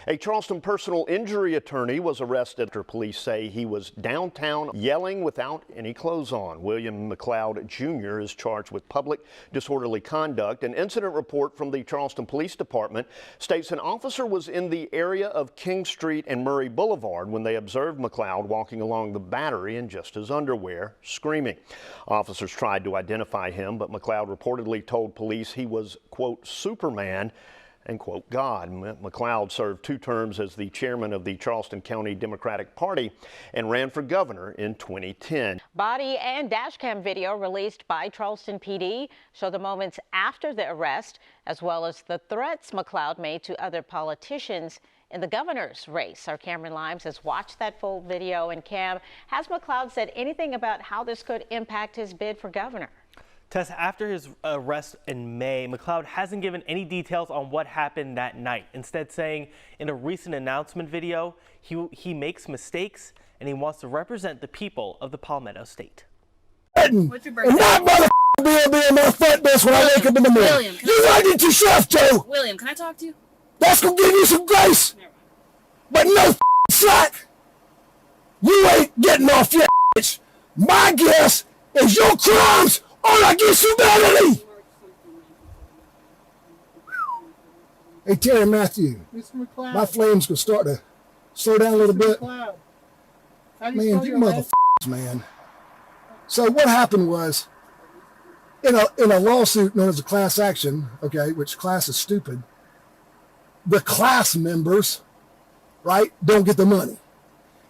A Charleston personal injury attorney was arrested after police say he was downtown yelling without any clothes on. William McLeod Jr. is charged with public disorderly conduct. An incident report from the Charleston Police Department states an officer was in the area of King Street and Murray Boulevard when they observed McLeod walking along the Battery in just his underwear, screaming. Officers tried to identify him, but McLeod reportedly told police he was, quote, Superman and, quote, God. McLeod served 2 terms as the chairman of the Charleston County Democratic Party and ran for governor in 2010. Body and dash cam video released by Charleston PD show the moments after the arrest, as well as the threats McLeod made to other politicians in the governor's race. Our Cameron Limes has watched that full video. And Cam, has McLeod said anything about how this could impact his bid for governor? Tess, after his arrest in May, McLeod hasn't given any details on what happened that night, instead saying in a recent announcement video he makes mistakes and he wants to represent the people of the Palmetto State. What's your birthday? And that motherfucker be in my front desk when I wake up in the morning. William, You right into yourself, Joe. William, can I talk to you? That's gonna give you some grace. But no slack. You ain't getting off your bitch. My guess is your crimes are against humanity. Hey, Terry Matthew. Mr. McLeod. My flames gonna start to slow down a little bit. McLeod. Man, you motherfuckers, man. So what happened was, in a lawsuit known as a class action, okay, which class is stupid, the class members, right, don't get the money.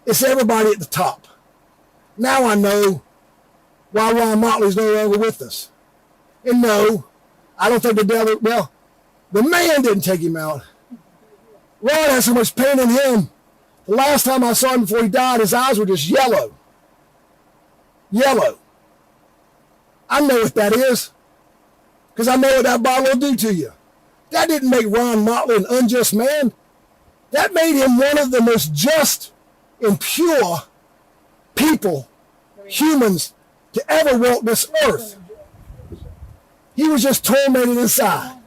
It's everybody at the top. Now I know why Ron Motley's no longer with us. And no, I don't think the devil, well, the man didn't take him out. Ron has so much pain in him. The last time I saw him before he died, his eyes were just yellow. Yellow. I know what that is, because I know what that bottle will do to you. That didn't make Ron Motley an unjust man. That made him one of the most just and pure people, humans, to ever walk this earth. He was just tormented inside.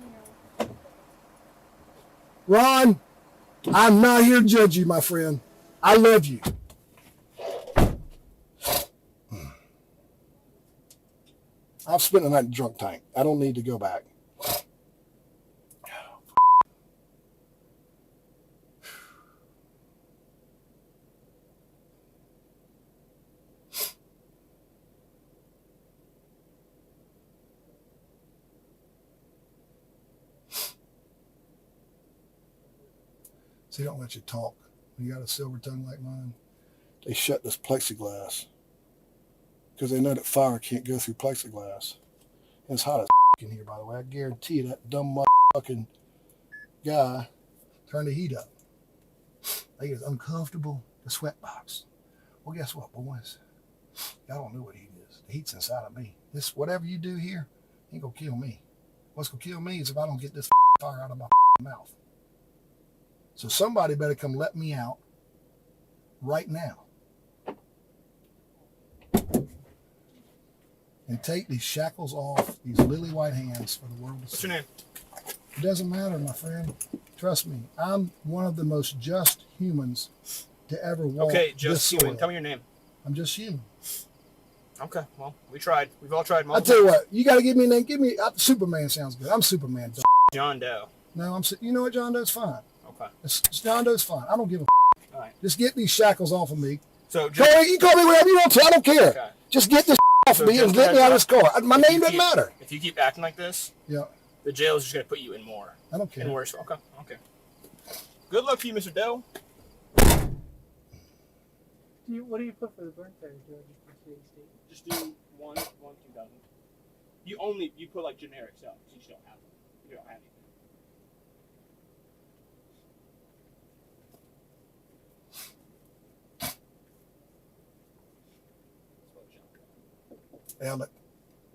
Ron, I'm not here to judge you, my friend. I love you. I've spent the night in the drunk tank. I don't need to go back. So they don't let you talk. When you got a silver tongue like mine, they shut this plexiglass because they know that fire can't go through plexiglass. And it's hot as in here, by the way. I guarantee you that dumb motherfucking guy turned the heat up. They get uncomfortable, the sweat box. Well, guess what, boys? Y'all don't know what heat is. The heat's inside of me. This, whatever you do here, ain't gonna kill me. What's gonna kill me is if I don't get this fire out of my mouth. So somebody better come let me out right now and take these shackles off these lily white hands for the world to see. What's your name? It doesn't matter, my friend. Trust me, I'm one of the most just humans to ever walk. Okay, this just human. soil. Tell me your name. I'm just human. Okay, well, we tried. We've all tried. I tell you what, you got to give me a name. Give me Superman. Sounds good. I'm Superman. John Doe. No, you know what, John Doe's fine. Okay. John Doe's fine. I don't give a. All right. Just get these shackles off of me. So you call me whatever you want to. I don't care. Okay. Just get this off of me and get me out of this car. My name doesn't matter. If you keep acting like this, yeah, the jail is just gonna put you in more. I don't care. And worse. Okay. Okay. Good luck to you, Mr. Doe. What do you put for the birthday, George? Just do one 2,000. You put like generic stuff. So you just don't have them. You don't have anything. Alec,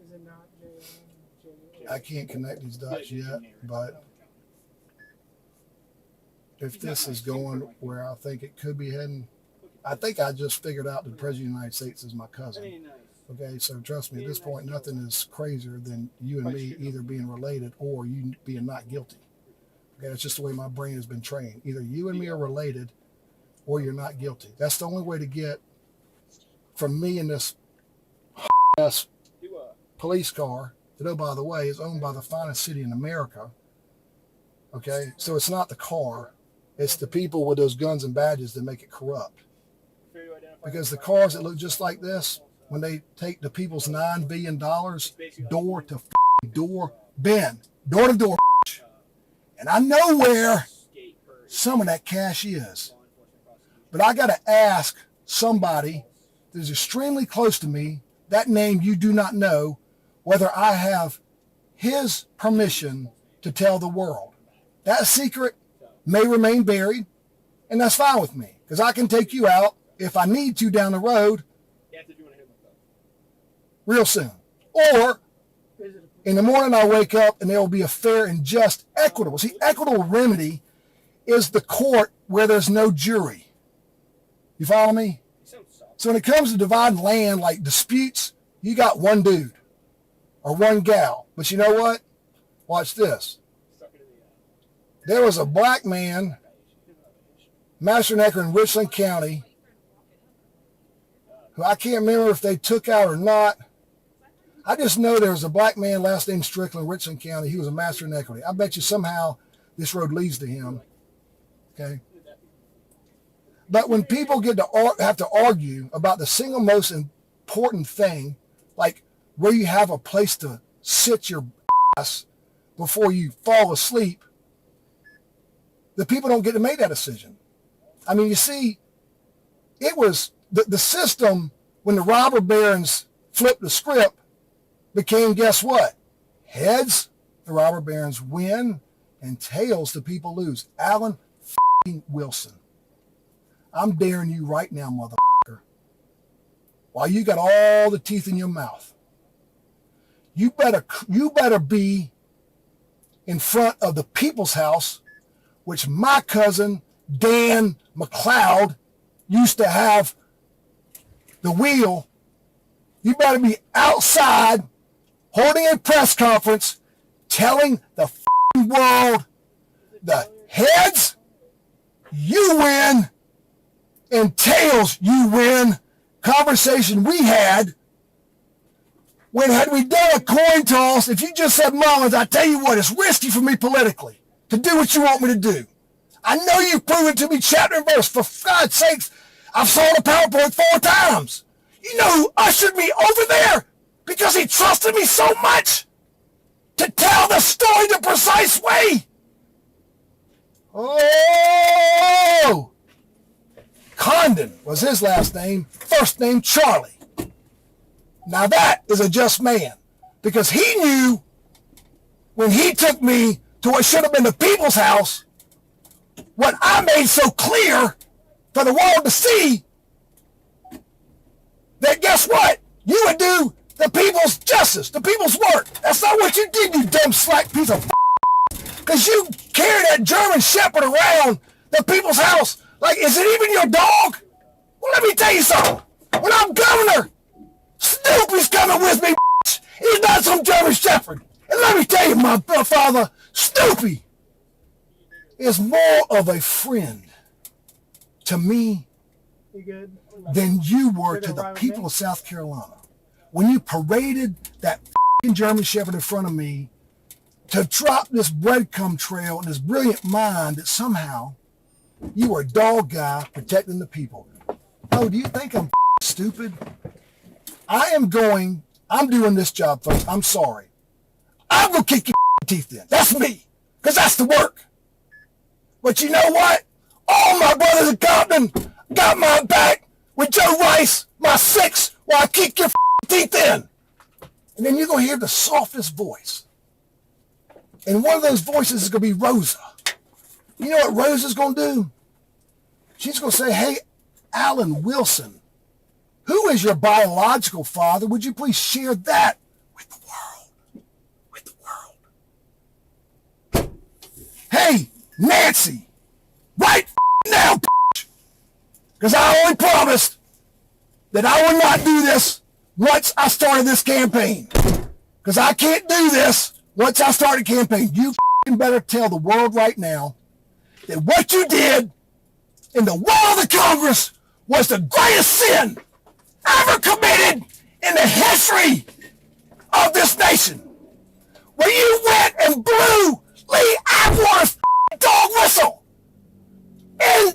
Is it not J-O-N? I can't connect these dots yet, but if this is going where I think it could be heading, I think I just figured out that the President of the United States is my cousin. Okay, so trust me, at this point, nothing is crazier than you and me either being related or you being not guilty. Okay, that's just the way my brain has been trained. Either you and me are related or you're not guilty. That's the only way to get from me in this ass police car that, oh, by the way, is owned by the finest city in America. Okay, so it's not the car. It's the people with those guns and badges that make it corrupt. Because the cars that look just like this, when they take the people's $9 billion door to door, Ben, door to door, and I know where some of that cash is. But I got to ask somebody that is extremely close to me, that name you do not know, whether I have his permission to tell the world. That secret may remain buried, and that's fine with me, because I can take you out if I need to down the road real soon. Or in the morning I wake up and there will be a fair and just equitable. See, equitable remedy is the court where there's no jury. You follow me? So when it comes to dividing land, like disputes, you got one dude or one gal. But you know what? Watch this. There was a black man, master-necker in Richland County, who I can't remember if they took out or not. I just know there was a black man, last name Strickland, Richland County. He was a master in equity. I bet you somehow this road leads to him. Okay. But when people get to have to argue about the single most important thing, like where you have a place to sit your ass before you fall asleep, the people don't get to make that decision. I mean, you see, it was the system when the robber barons flipped the script became, guess what? Heads, the robber barons win, and tails, the people lose. Alan Wilson. I'm daring you right now, motherfucker. While you got all the teeth in your mouth, you better be in front of the People's House, which my cousin Dan McLeod used to have the wheel. You better be outside holding a press conference telling the world, the heads, you win, and tails, you win, conversation we had when had we done a coin toss. If you just said Mullins, I tell you what, it's risky for me politically to do what you want me to do. I know you've proven to me chapter and verse. For God's sakes, I've sold a PowerPoint 4 times. You know who ushered me over there because he trusted me so much to tell the story the precise way? Oh! Condon was his last name, first name Charlie. Now that is a just man, because he knew when he took me to what should have been the People's House, what I made so clear for the world to see, that guess what? You would do the people's justice, the people's work. That's not what you did, you dumb slack piece of because you carry that German Shepherd around the People's House like, is it even your dog? Well, let me tell you something. When I'm governor, Snoopy's coming with me. He's not some German Shepherd. And let me tell you, my father, Snoopy is more of a friend to me than you were to the people of South Carolina. When you paraded that German Shepherd in front of me to drop this breadcrumb trail and this brilliant mind that somehow you were a dog guy protecting the people. Oh, do you think I'm stupid? I'm doing this job, folks. I'm sorry. I'm going to kick your teeth in. That's me, because that's the work. But you know what? All my brothers in Compton got my back with Joe Rice, my 6, while I kick your teeth in. And then you're going to hear the softest voice. And one of those voices is going to be Rosa. You know what Rosa's going to do? She's going to say, hey, Alan Wilson, who is your biological father? Would you please share that with the world? With the world. Hey, Nancy, right now, because I only promised that I would not do this once I started this campaign. Because I can't do this once I start a campaign. You better tell the world right now that what you did in the wall of the Congress was the greatest sin ever committed in the history of this nation. Where you went and blew Lee Atwater's dog whistle in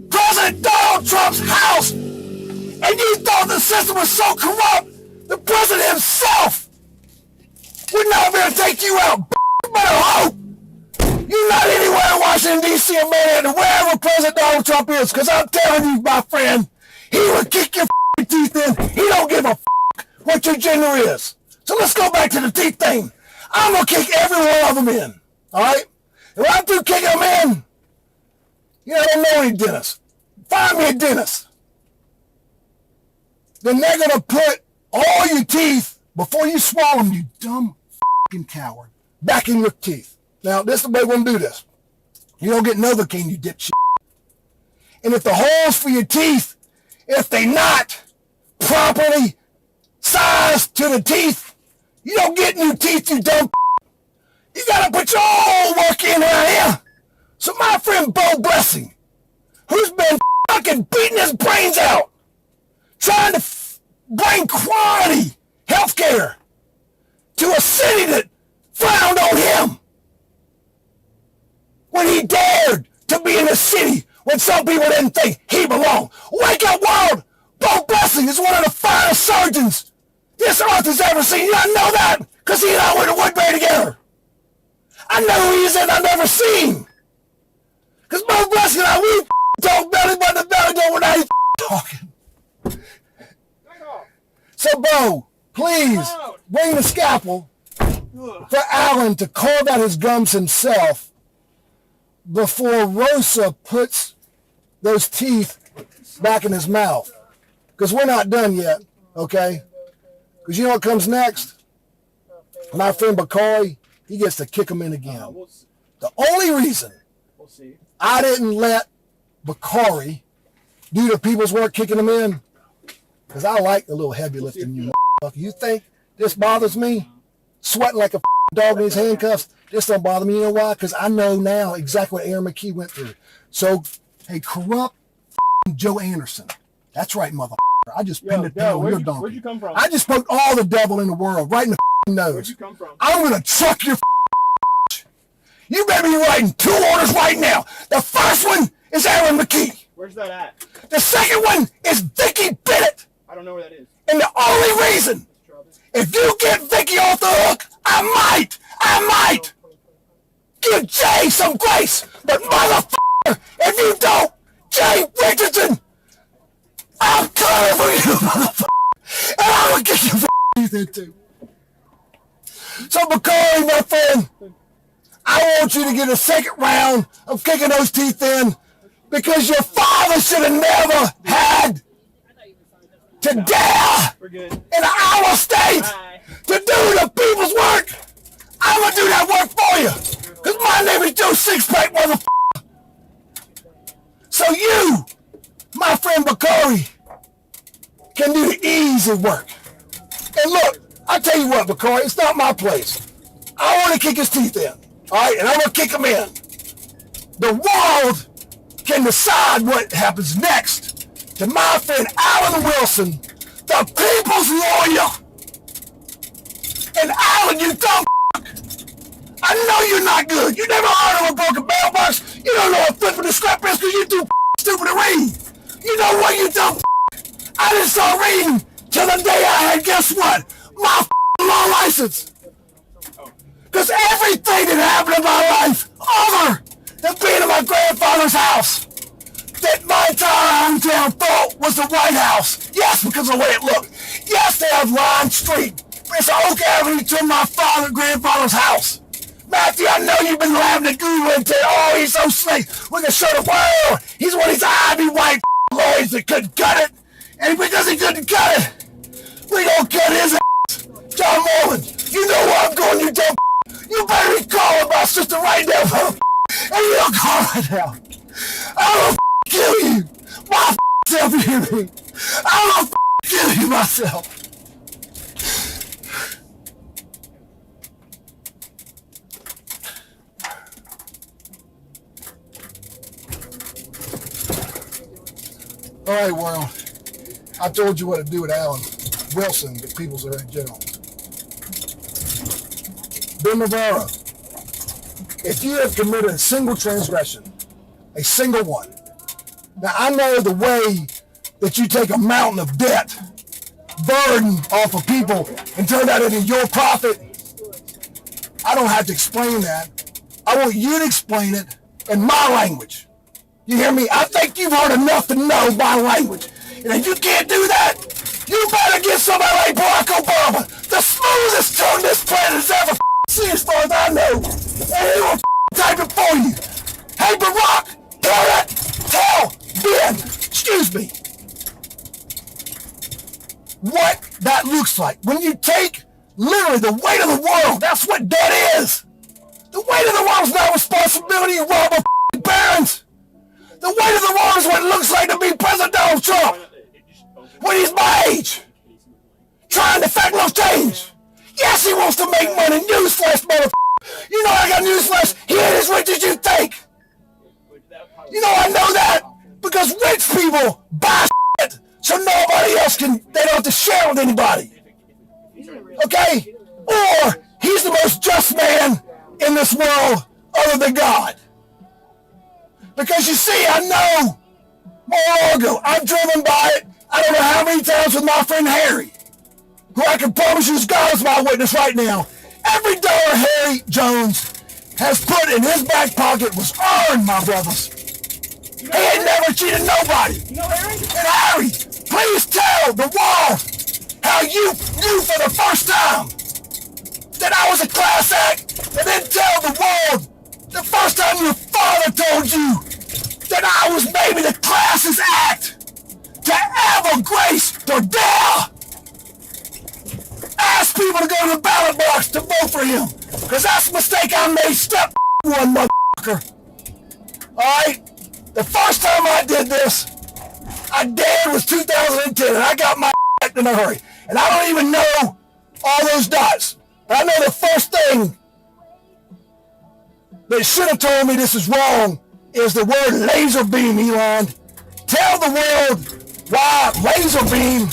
President Donald Trump's house, and you thought the system was so corrupt, the president himself would not be able to take you out. You better hope you're not anywhere in Washington, D.C. or Manhattan, wherever President Donald Trump is, because I'm telling you, my friend, he would kick your teeth in. He don't give a what your gender is. So let's go back to the teeth thing. I'm going to kick every one of them in, all right? And when I'm through kicking them in, I don't know any dentist. Find me a dentist. Then they're going to put all your teeth, before you swallow them, you dumb fucking coward, back in your teeth. Now, this is the way we're going to do this. You don't get Novocaine, you dipshit. And if the holes for your teeth, if they're not properly sized to the teeth, you don't get new teeth, you dumb. You got to put your own work in right here. So my friend Bo Blessing, who's been fucking beating his brains out, trying to bring quality health care to a city that frowned on him when he dared to be in a city when some people didn't think he belonged. Wake up, world! Bo Blessing is one of the finest surgeons this earth has ever seen. You don't know that because he and I went to Woodbury together. I know who he is and I've never seen. Because Bo Blessing and I, we talk belly button to belly button when I talking. So, Bo, please bring the scalpel for Alan to carve out his gums himself before Rosa puts those teeth back in his mouth. Because we're not done yet, okay? Because you know what comes next? My friend Bakari, he gets to kick him in again. The only reason I didn't let Bakari do the people's work kicking him in, because I like a little heavy lifting, you motherfucker. You think this bothers me? Sweating like a dog in his handcuffs? This don't bother me. You know why? Because I know now exactly what Aaron McKee went through. So, hey, corrupt Joe Anderson. That's right, motherfucker. I just pinned it down on your donkey. Where'd you come from? I just poked all the devil in the world right in the nose. Where'd you come from? I'm going to truck your You better be writing 2 orders right now. The first one is Aaron McKee. Where's that at? The second one is Vicky Bennett. I don't know where that is. And the only reason, if you get Vicky off the hook, I might give Jay some grace. But motherfucker, if you don't, Jay Richardson, I'm coming for you, motherfucker. And I'm going to get your teeth in too. So, Bakari, my friend, I want you to get a second round of kicking those teeth in because your father should have never had to dare in our state to do the people's work. I'm going to do that work for you because my name is Joe Sixpack, motherfucker. So you, my friend Bakari, can do the easy work. And look, I tell you what, Bakari, it's not my place. I want to kick his teeth in. All right, and I'm going to kick him in. The world can decide what happens next to my friend Alan Wilson, the people's lawyer. And Alan, you dumb I know you're not good. You never heard of a broken mailbox. You don't know what flipping the scrap is because you're too stupid to read. You know what, you dumb I didn't start reading till the day I had, guess what? My law license. Because everything that happened in my life, other than being in my grandfather's house, that my entire hometown thought was the White House. Yes, because of the way it looked. Yes, they have Line Street. It's Oak Avenue to my grandfather's house. Matthew, I know you've been laughing at Google and saying, oh, he's so slick. We can show the world. He's one of these Ivy white lawyers that couldn't cut it. And because he couldn't cut it, we gonna cut his ass. John Mullins, you know where I'm going, you dumb. You better be calling my sister right now, and you don't call right now. I'm gonna kill you. My self, you hear me? I'm gonna kill you myself. All right, world. I told you what to do with Alan Wilson, the people's attorney general. Ben Navarro, if you have committed a single transgression, a single one. Now, I know the way that you take a mountain of debt, burden off of people, and turn that into your profit. I don't have to explain that. I want you to explain it in my language. You hear me? I think you've heard enough to know my language. And if you can't do that, you better get somebody like Barack Obama, the smoothest tongue this planet has ever seen as far as I know. And he will type it for you. Hey, Barack, hear it? Tell Ben, excuse me, what that looks like. When you take literally the weight of the world, that's what debt is. The weight of the world is not responsibility of robber barons. The weight of the world is what it looks like to be President Donald Trump when he's my age, trying to effect no change. Yes, he wants to make money. Newsflash, motherfucker. You know I got newsflash. He ain't as rich as you think. You know I know that because rich people buy shit so nobody else can, they don't have to share with anybody. Okay? Or he's the most just man in this world other than God. Because you see, I know Mar-a-Lago. I've driven by it, I don't know how many times with my friend Harry, who I can promise you is God is my witness right now. Every dollar Harry Jones has put in his back pocket was earned, my brothers. He ain't never cheated nobody. And Harry, please tell the world how you knew for the first time that I was a class act, and then tell the world the first time your father told you that I was maybe the class's act to ever grace or dare ask people to go to the ballot box to vote for him. Because that's a mistake I made. Step one, motherfucker. Alright? The first time I did this, I dared was 2010, and I got my act in a hurry. And I don't even know all those dots. But I know the first thing that should have told me this is wrong is the word laser beam, Elon. Tell the world why laser beam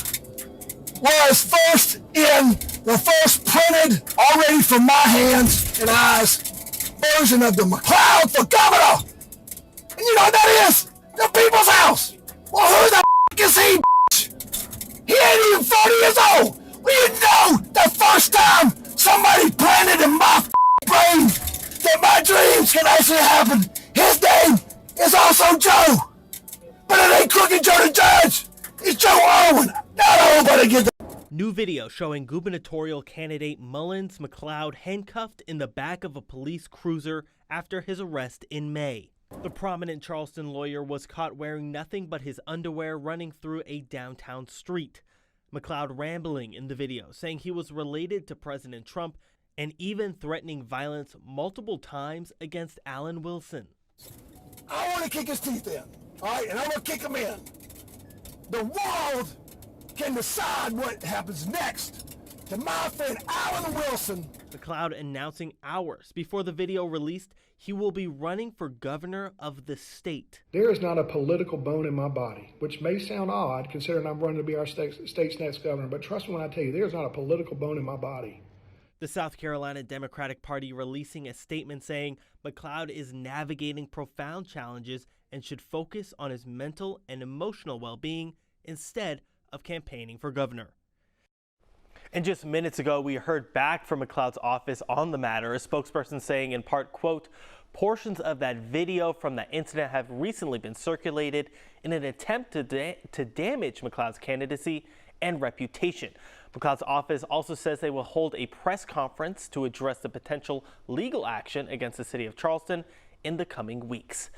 was first in the first printed, already from my hands and eyes, version of the McLeod for governor. And you know what that is? The people's house. Well, who the is he, He ain't even 40 years old. Well, you know the first time somebody planted in my brain that my dreams can actually happen, his name is also Joe. But it ain't Crooked Joe the Judge. It's Joe Owen. Not everybody get that. New video showing gubernatorial candidate Mullins McLeod handcuffed in the back of a police cruiser after his arrest in May. The prominent Charleston lawyer was caught wearing nothing but his underwear running through a downtown street. McLeod rambling in the video, saying he was related to President Trump and even threatening violence multiple times against Alan Wilson. I want to kick his teeth in, all right? And I'm going to kick him in. The world can decide what happens next to my friend Alan Wilson. McLeod announcing hours before the video released he will be running for governor of the state. There is not a political bone in my body, which may sound odd considering I'm running to be our state's next governor, but trust me when I tell you, there is not a political bone in my body. The South Carolina Democratic Party releasing a statement saying McLeod is navigating profound challenges and should focus on his mental and emotional well-being instead of campaigning for governor. And just minutes ago, we heard back from McLeod's office on the matter, a spokesperson saying in part, quote, portions of that video from that incident have recently been circulated in an attempt to damage McLeod's candidacy and reputation. McLeod's office also says they will hold a press conference to address the potential legal action against the city of Charleston in the coming weeks.